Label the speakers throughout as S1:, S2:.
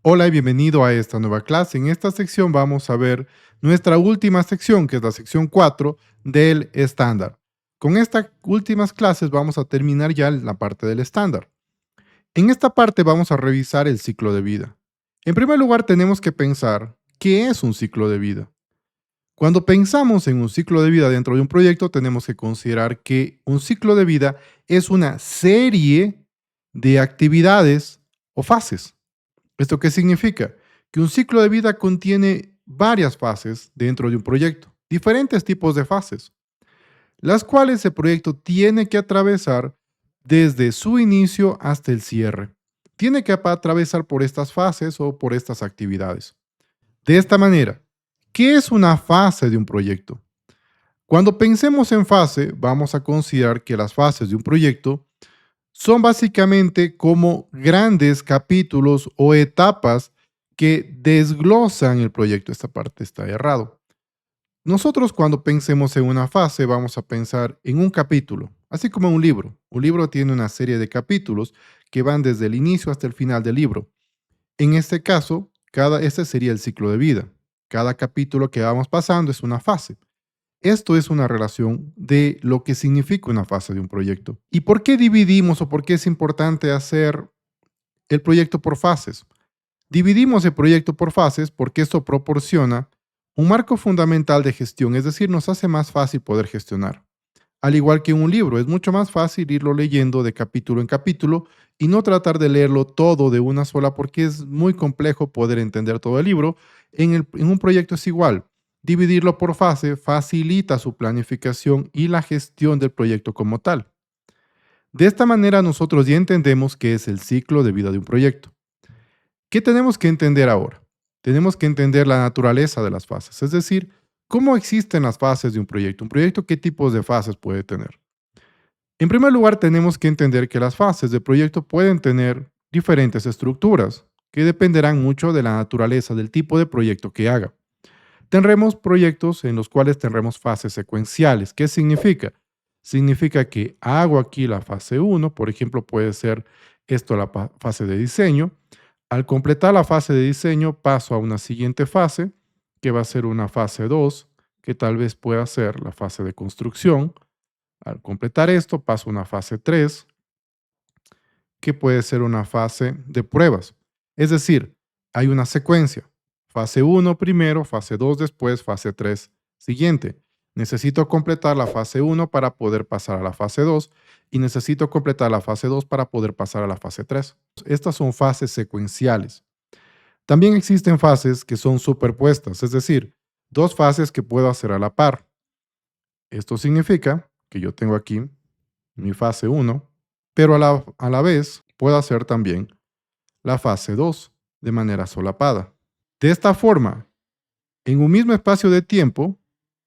S1: Hola y bienvenido a esta nueva clase. En esta sección vamos a ver nuestra última sección, que es la sección 4 del estándar. Con estas últimas clases vamos a terminar ya la parte del estándar. En esta parte vamos a revisar el ciclo de vida. En primer lugar, tenemos que pensar qué es un ciclo de vida. Cuando pensamos en un ciclo de vida dentro de un proyecto, tenemos que considerar que un ciclo de vida es una serie de actividades o fases. ¿Esto qué significa? Que un ciclo de vida contiene varias fases dentro de un proyecto, diferentes tipos de fases, las cuales el proyecto tiene que atravesar desde su inicio hasta el cierre. Tiene que atravesar por estas fases o por estas actividades. De esta manera, ¿qué es una fase de un proyecto? Cuando pensemos en fase, vamos a considerar que las fases de un proyecto son básicamente como grandes capítulos o etapas que desglosan el proyecto. Esta parte está errado. Nosotros cuando pensemos en una fase vamos a pensar en un capítulo, así como un libro. Un libro tiene una serie de capítulos que van desde el inicio hasta el final del libro. En este caso, este sería el ciclo de vida. Cada capítulo que vamos pasando es una fase. Esto es una relación de lo que significa una fase de un proyecto. ¿Y por qué dividimos o por qué es importante hacer el proyecto por fases? Dividimos el proyecto por fases porque esto proporciona un marco fundamental de gestión, es decir, nos hace más fácil poder gestionar. Al igual que un libro, es mucho más fácil irlo leyendo de capítulo en capítulo y no tratar de leerlo todo de una sola porque es muy complejo poder entender todo el libro. En un proyecto es igual. Dividirlo por fase facilita su planificación y la gestión del proyecto como tal. De esta manera nosotros ya entendemos qué es el ciclo de vida de un proyecto. ¿Qué tenemos que entender ahora? Tenemos que entender la naturaleza de las fases, es decir, cómo existen las fases de un proyecto. Un proyecto, ¿qué tipos de fases puede tener? En primer lugar, tenemos que entender que las fases de proyecto pueden tener diferentes estructuras, que dependerán mucho de la naturaleza del tipo de proyecto que haga. Tendremos proyectos en los cuales tendremos fases secuenciales. ¿Qué significa? Significa que hago aquí la fase uno, por ejemplo, puede ser esto la fase de diseño. Al completar la fase de diseño, paso a una siguiente fase, que va a ser una fase 2, que tal vez pueda ser la fase de construcción. Al completar esto, paso a una fase 3, que puede ser una fase de pruebas. Es decir, hay una secuencia. Fase uno primero, fase 2 después, fase 3 siguiente. Necesito completar la fase uno para poder pasar a la fase 2 y necesito completar la fase 2 para poder pasar a la fase 3. Estas son fases secuenciales. También existen fases que son superpuestas, es decir, dos fases que puedo hacer a la par. Esto significa que yo tengo aquí mi fase uno, pero a la vez puedo hacer también la fase 2 de manera solapada. De esta forma, en un mismo espacio de tiempo,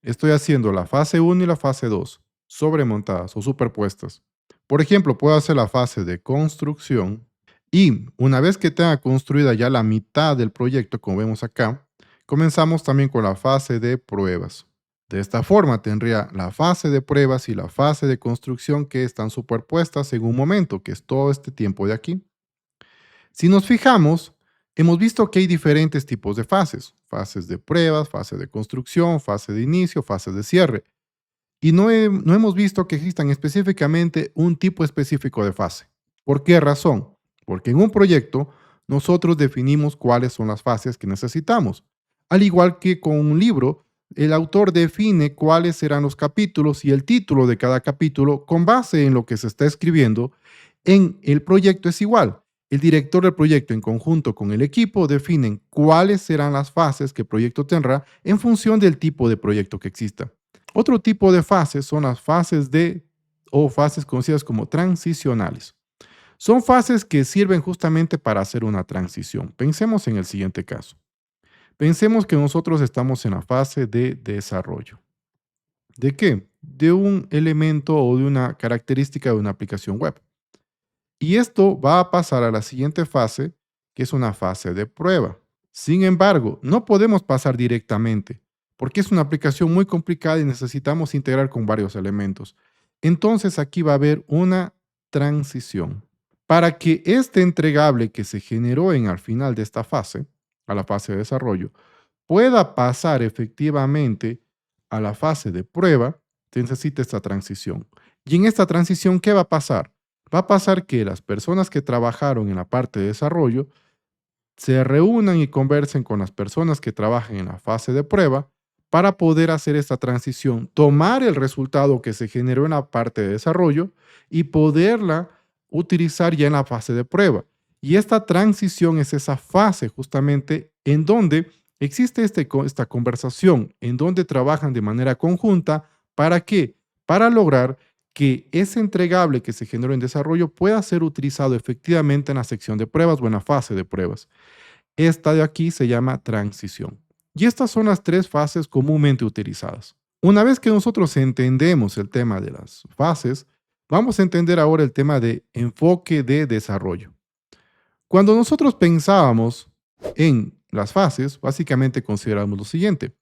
S1: estoy haciendo la fase uno y la fase 2 sobremontadas o superpuestas. Por ejemplo, puedo hacer la fase de construcción y una vez que tenga construida ya la mitad del proyecto, como vemos acá, comenzamos también con la fase de pruebas. De esta forma tendría la fase de pruebas y la fase de construcción que están superpuestas en un momento, que es todo este tiempo de aquí. Si nos fijamos, hemos visto que hay diferentes tipos de fases. Fases de pruebas, fase de construcción, fase de inicio, fase de cierre. Y no hemos visto que existan específicamente un tipo específico de fase. ¿Por qué razón? Porque en un proyecto nosotros definimos cuáles son las fases que necesitamos. Al igual que con un libro, el autor define cuáles serán los capítulos y el título de cada capítulo con base en lo que se está escribiendo. En el proyecto es igual. El director del proyecto en conjunto con el equipo definen cuáles serán las fases que el proyecto tendrá en función del tipo de proyecto que exista. Otro tipo de fases son las fases o fases conocidas como transicionales. Son fases que sirven justamente para hacer una transición. Pensemos en el siguiente caso. Pensemos que nosotros estamos en la fase de desarrollo. ¿De qué? De un elemento o de una característica de una aplicación web. Y esto va a pasar a la siguiente fase, que es una fase de prueba. Sin embargo, no podemos pasar directamente, porque es una aplicación muy complicada y necesitamos integrar con varios elementos. Entonces aquí va a haber una transición. Para que este entregable que se generó al final de esta fase, a la fase de desarrollo, pueda pasar efectivamente a la fase de prueba, se necesita esta transición. Y en esta transición, ¿qué va a pasar? Va a pasar que las personas que trabajaron en la parte de desarrollo se reúnan y conversen con las personas que trabajan en la fase de prueba para poder hacer esta transición, tomar el resultado que se generó en la parte de desarrollo y poderla utilizar ya en la fase de prueba. Y esta transición es esa fase justamente en donde existe esta conversación, en donde trabajan de manera conjunta. ¿Para qué? Para lograr que ese entregable que se generó en desarrollo pueda ser utilizado efectivamente en la sección de pruebas o en la fase de pruebas. Esta de aquí se llama transición. Y estas son las tres fases comúnmente utilizadas. Una vez que nosotros entendemos el tema de las fases, vamos a entender ahora el tema de enfoque de desarrollo. Cuando nosotros pensábamos en las fases, básicamente consideramos lo siguiente,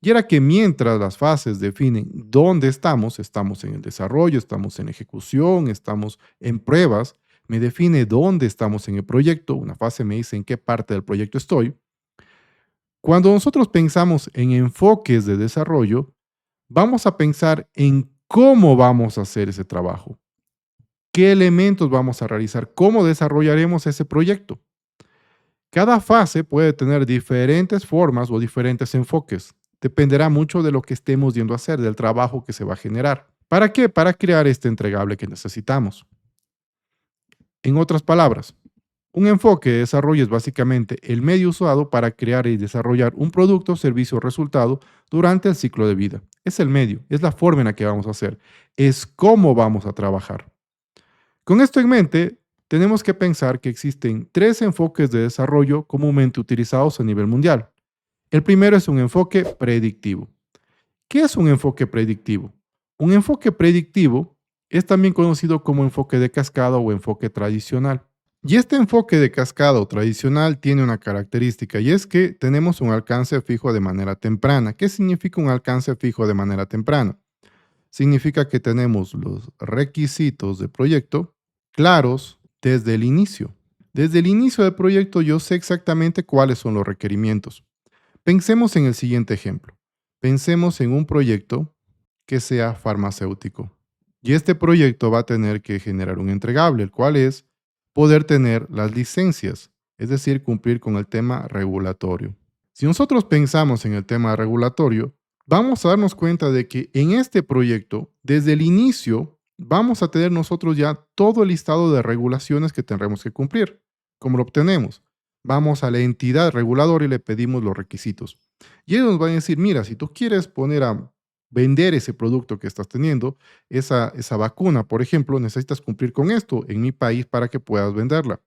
S1: y era que mientras las fases definen dónde estamos en el desarrollo, estamos en ejecución, estamos en pruebas, me define dónde estamos en el proyecto, una fase me dice en qué parte del proyecto estoy. Cuando nosotros pensamos en enfoques de desarrollo, vamos a pensar en cómo vamos a hacer ese trabajo, qué elementos vamos a realizar, cómo desarrollaremos ese proyecto. Cada fase puede tener diferentes formas o diferentes enfoques. Dependerá mucho de lo que estemos yendo a hacer, del trabajo que se va a generar. ¿Para qué? Para crear este entregable que necesitamos. En otras palabras, un enfoque de desarrollo es básicamente el medio usado para crear y desarrollar un producto, servicio o resultado durante el ciclo de vida. Es el medio, es la forma en la que vamos a hacer, es cómo vamos a trabajar. Con esto en mente, tenemos que pensar que existen tres enfoques de desarrollo comúnmente utilizados a nivel mundial. El primero es un enfoque predictivo. ¿Qué es un enfoque predictivo? Un enfoque predictivo es también conocido como enfoque de cascada o enfoque tradicional. Y este enfoque de cascada o tradicional tiene una característica y es que tenemos un alcance fijo de manera temprana. ¿Qué significa un alcance fijo de manera temprana? Significa que tenemos los requisitos de proyecto claros desde el inicio. Desde el inicio del proyecto yo sé exactamente cuáles son los requerimientos. Pensemos en el siguiente ejemplo. Pensemos en un proyecto que sea farmacéutico. Y este proyecto va a tener que generar un entregable, el cual es poder tener las licencias, es decir, cumplir con el tema regulatorio. Si nosotros pensamos en el tema regulatorio, vamos a darnos cuenta de que en este proyecto, desde el inicio, vamos a tener nosotros ya todo el listado de regulaciones que tendremos que cumplir. ¿Cómo lo obtenemos? Vamos a la entidad reguladora y le pedimos los requisitos. Y ellos nos van a decir, mira, si tú quieres poner a vender ese producto que estás teniendo, esa vacuna, por ejemplo, necesitas cumplir con esto en mi país para que puedas venderla.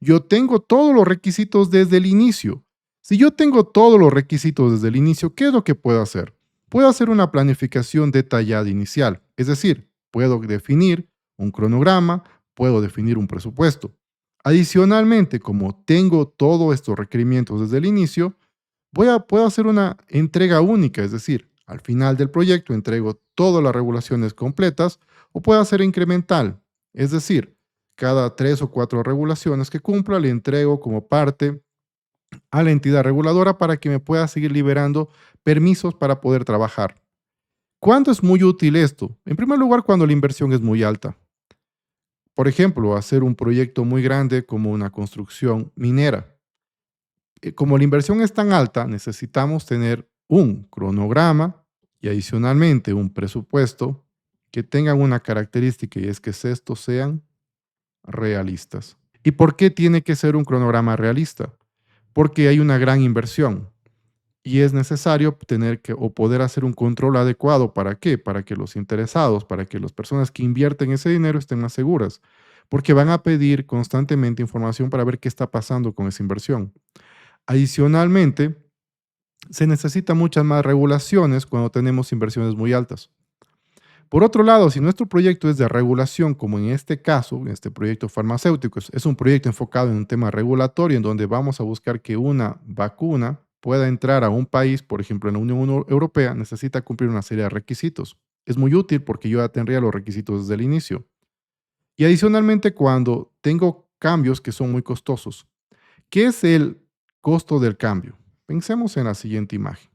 S1: Yo tengo todos los requisitos desde el inicio. Si yo tengo todos los requisitos desde el inicio, ¿qué es lo que puedo hacer? Puedo hacer una planificación detallada inicial, es decir, puedo definir un cronograma, puedo definir un presupuesto. Adicionalmente, como tengo todos estos requerimientos desde el inicio, puedo hacer una entrega única, es decir, al final del proyecto entrego todas las regulaciones completas o puedo hacer incremental, es decir, cada 3 o 4 regulaciones que cumpla le entrego como parte a la entidad reguladora para que me pueda seguir liberando permisos para poder trabajar. ¿Cuándo es muy útil esto? En primer lugar, cuando la inversión es muy alta. Por ejemplo, hacer un proyecto muy grande como una construcción minera. Como la inversión es tan alta, necesitamos tener un cronograma y adicionalmente un presupuesto que tengan una característica y es que estos sean realistas. ¿Y por qué tiene que ser un cronograma realista? Porque hay una gran inversión y es necesario tener que o poder hacer un control adecuado. ¿Para qué? Para que los interesados, para que las personas que invierten ese dinero estén más seguras, porque van a pedir constantemente información para ver qué está pasando con esa inversión. Adicionalmente, se necesitan muchas más regulaciones cuando tenemos inversiones muy altas. Por otro lado, si nuestro proyecto es de regulación, como en este caso, en este proyecto farmacéutico, es un proyecto enfocado en un tema regulatorio en donde vamos a buscar que una vacuna pueda entrar a un país, por ejemplo, en la Unión Europea, necesita cumplir una serie de requisitos. Es muy útil porque yo ya tendría los requisitos desde el inicio. Y adicionalmente, cuando tengo cambios que son muy costosos. ¿Qué es el costo del cambio? Pensemos en la siguiente imagen.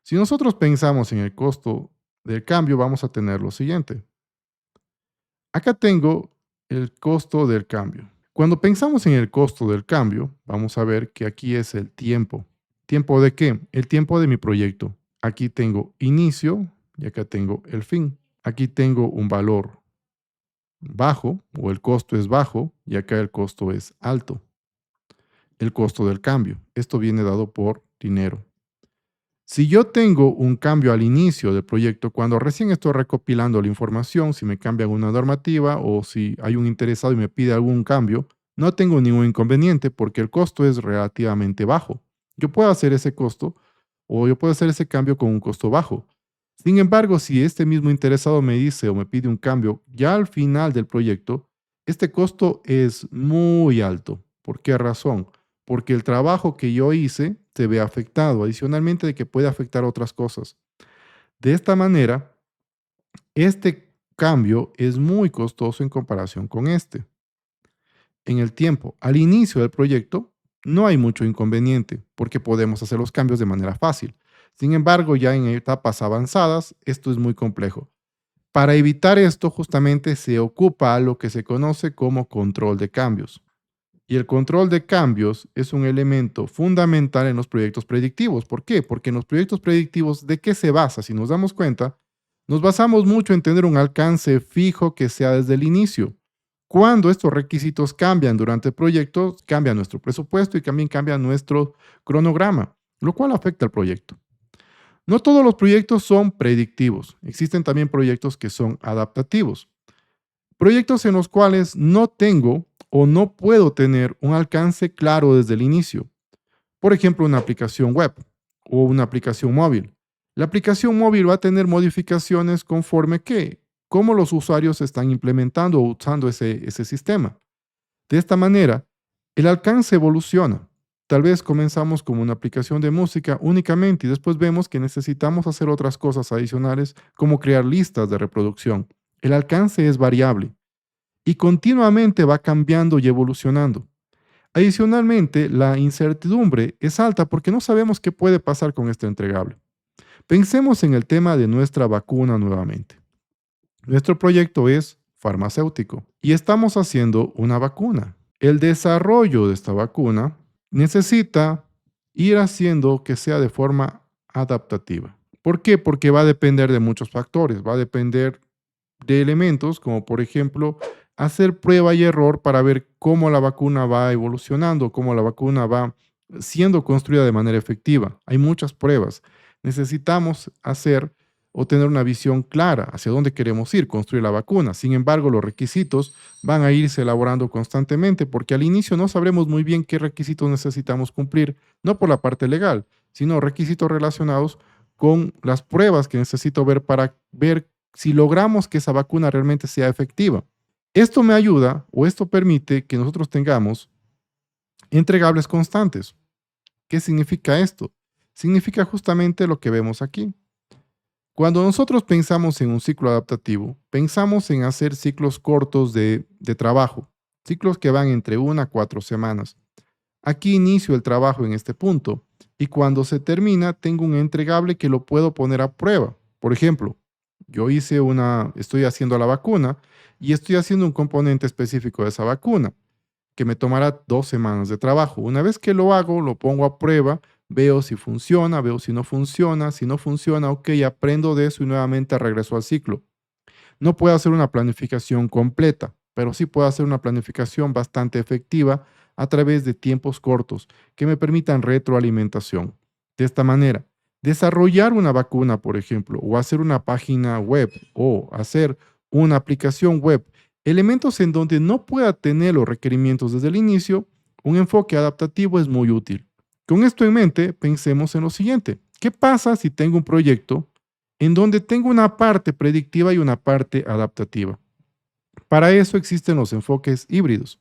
S1: Si nosotros pensamos en el costo del cambio, vamos a tener lo siguiente. Acá tengo el costo del cambio. Cuando pensamos en el costo del cambio, vamos a ver que aquí es el tiempo. ¿Tiempo de qué? El tiempo de mi proyecto. Aquí tengo inicio y acá tengo el fin. Aquí tengo un valor bajo o el costo es bajo y acá el costo es alto. El costo del cambio. Esto viene dado por dinero. Si yo tengo un cambio al inicio del proyecto, cuando recién estoy recopilando la información, si me cambian una normativa o si hay un interesado y me pide algún cambio, no tengo ningún inconveniente porque el costo es relativamente bajo. Yo puedo hacer ese costo o yo puedo hacer ese cambio con un costo bajo. Sin embargo, si este mismo interesado me dice o me pide un cambio ya al final del proyecto, este costo es muy alto. ¿Por qué razón? Porque el trabajo que yo hice se ve afectado, adicionalmente de que puede afectar otras cosas. De esta manera, este cambio es muy costoso en comparación con este. En el tiempo, al inicio del proyecto, no hay mucho inconveniente porque podemos hacer los cambios de manera fácil. Sin embargo, ya en etapas avanzadas, esto es muy complejo. Para evitar esto, justamente se ocupa lo que se conoce como control de cambios. Y el control de cambios es un elemento fundamental en los proyectos predictivos. ¿Por qué? Porque en los proyectos predictivos, ¿de qué se basa? Si nos damos cuenta, nos basamos mucho en tener un alcance fijo que sea desde el inicio. Cuando estos requisitos cambian durante el proyecto, cambia nuestro presupuesto y también cambia nuestro cronograma, lo cual afecta al proyecto. No todos los proyectos son predictivos. Existen también proyectos que son adaptativos. Proyectos en los cuales no tengo o no puedo tener un alcance claro desde el inicio. Por ejemplo, una aplicación web o una aplicación móvil. La aplicación móvil va a tener modificaciones conforme que cómo los usuarios están implementando o usando ese sistema. De esta manera, el alcance evoluciona. Tal vez comenzamos como una aplicación de música únicamente y después vemos que necesitamos hacer otras cosas adicionales como crear listas de reproducción. El alcance es variable y continuamente va cambiando y evolucionando. Adicionalmente, la incertidumbre es alta porque no sabemos qué puede pasar con este entregable. Pensemos en el tema de nuestra vacuna nuevamente. Nuestro proyecto es farmacéutico y estamos haciendo una vacuna. El desarrollo de esta vacuna necesita ir haciendo que sea de forma adaptativa. ¿Por qué? Porque va a depender de muchos factores. Va a depender de elementos como por ejemplo hacer prueba y error para ver cómo la vacuna va evolucionando, cómo la vacuna va siendo construida de manera efectiva. Hay muchas pruebas. Necesitamos hacer o tener una visión clara hacia dónde queremos ir, construir la vacuna. Sin embargo, los requisitos van a irse elaborando constantemente porque al inicio no sabremos muy bien qué requisitos necesitamos cumplir, no por la parte legal, sino requisitos relacionados con las pruebas que necesito ver para ver si logramos que esa vacuna realmente sea efectiva. Esto me ayuda o esto permite que nosotros tengamos entregables constantes. ¿Qué significa esto? Significa justamente lo que vemos aquí. Cuando nosotros pensamos en un ciclo adaptativo, pensamos en hacer ciclos cortos de trabajo, ciclos que van entre 1 a 4 semanas. Aquí inicio el trabajo en este punto y cuando se termina tengo un entregable que lo puedo poner a prueba. Por ejemplo, estoy haciendo la vacuna y estoy haciendo un componente específico de esa vacuna que me tomará 2 semanas de trabajo. Una vez que lo hago, lo pongo a prueba, veo si funciona, veo si no funciona, ok, aprendo de eso y nuevamente regreso al ciclo. No puedo hacer una planificación completa, pero sí puedo hacer una planificación bastante efectiva a través de tiempos cortos que me permitan retroalimentación. De esta manera, desarrollar una vacuna, por ejemplo, o hacer una página web o hacer una aplicación web, elementos en donde no pueda tener los requerimientos desde el inicio, un enfoque adaptativo es muy útil. Con esto en mente, pensemos en lo siguiente. ¿Qué pasa si tengo un proyecto en donde tengo una parte predictiva y una parte adaptativa? Para eso existen los enfoques híbridos.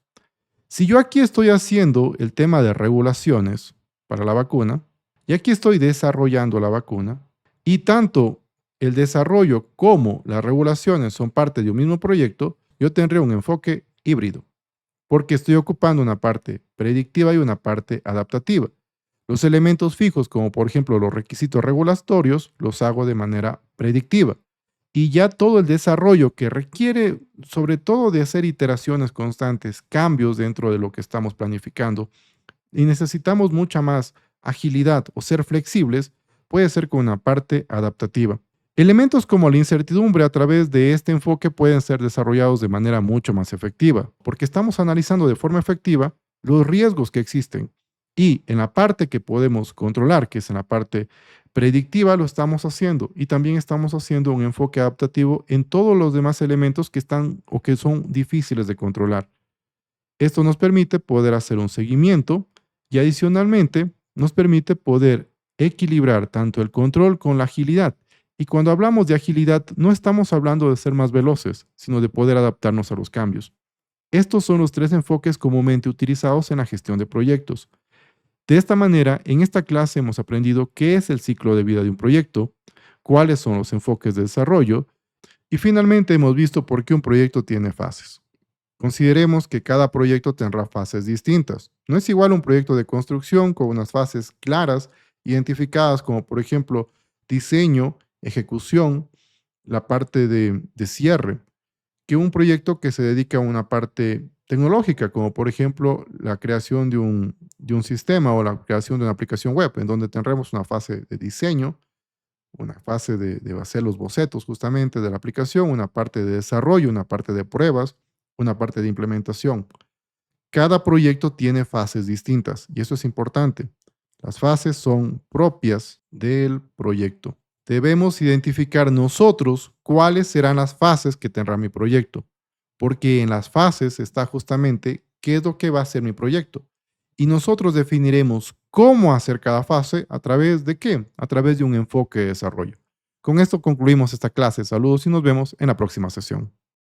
S1: Si yo aquí estoy haciendo el tema de regulaciones para la vacuna, y aquí estoy desarrollando la vacuna, y tanto el desarrollo como las regulaciones son parte de un mismo proyecto, yo tendré un enfoque híbrido, porque estoy ocupando una parte predictiva y una parte adaptativa. Los elementos fijos, como por ejemplo los requisitos regulatorios, los hago de manera predictiva. Y ya todo el desarrollo que requiere, sobre todo de hacer iteraciones constantes, cambios dentro de lo que estamos planificando, y necesitamos mucha más agilidad o ser flexibles, puede ser con una parte adaptativa. Elementos como la incertidumbre a través de este enfoque pueden ser desarrollados de manera mucho más efectiva, porque estamos analizando de forma efectiva los riesgos que existen. Y en la parte que podemos controlar, que es en la parte predictiva, lo estamos haciendo. Y también estamos haciendo un enfoque adaptativo en todos los demás elementos que están o que son difíciles de controlar. Esto nos permite poder hacer un seguimiento y adicionalmente nos permite poder equilibrar tanto el control con la agilidad. Y cuando hablamos de agilidad, no estamos hablando de ser más veloces, sino de poder adaptarnos a los cambios. Estos son los tres enfoques comúnmente utilizados en la gestión de proyectos. De esta manera, en esta clase hemos aprendido qué es el ciclo de vida de un proyecto, cuáles son los enfoques de desarrollo y finalmente hemos visto por qué un proyecto tiene fases. Consideremos que cada proyecto tendrá fases distintas. No es igual un proyecto de construcción con unas fases claras, identificadas como por ejemplo diseño, ejecución, la parte de cierre, que un proyecto que se dedica a una parte tecnológica, como por ejemplo la creación de un sistema o la creación de una aplicación web, en donde tendremos una fase de diseño, una fase de hacer los bocetos justamente de la aplicación, una parte de desarrollo, una parte de pruebas, una parte de implementación. Cada proyecto tiene fases distintas y eso es importante. Las fases son propias del proyecto. Debemos identificar nosotros cuáles serán las fases que tendrá mi proyecto, porque en las fases está justamente qué es lo que va a ser mi proyecto. Y nosotros definiremos cómo hacer cada fase a través de qué, a través de un enfoque de desarrollo. Con esto concluimos esta clase. Saludos y nos vemos en la próxima sesión.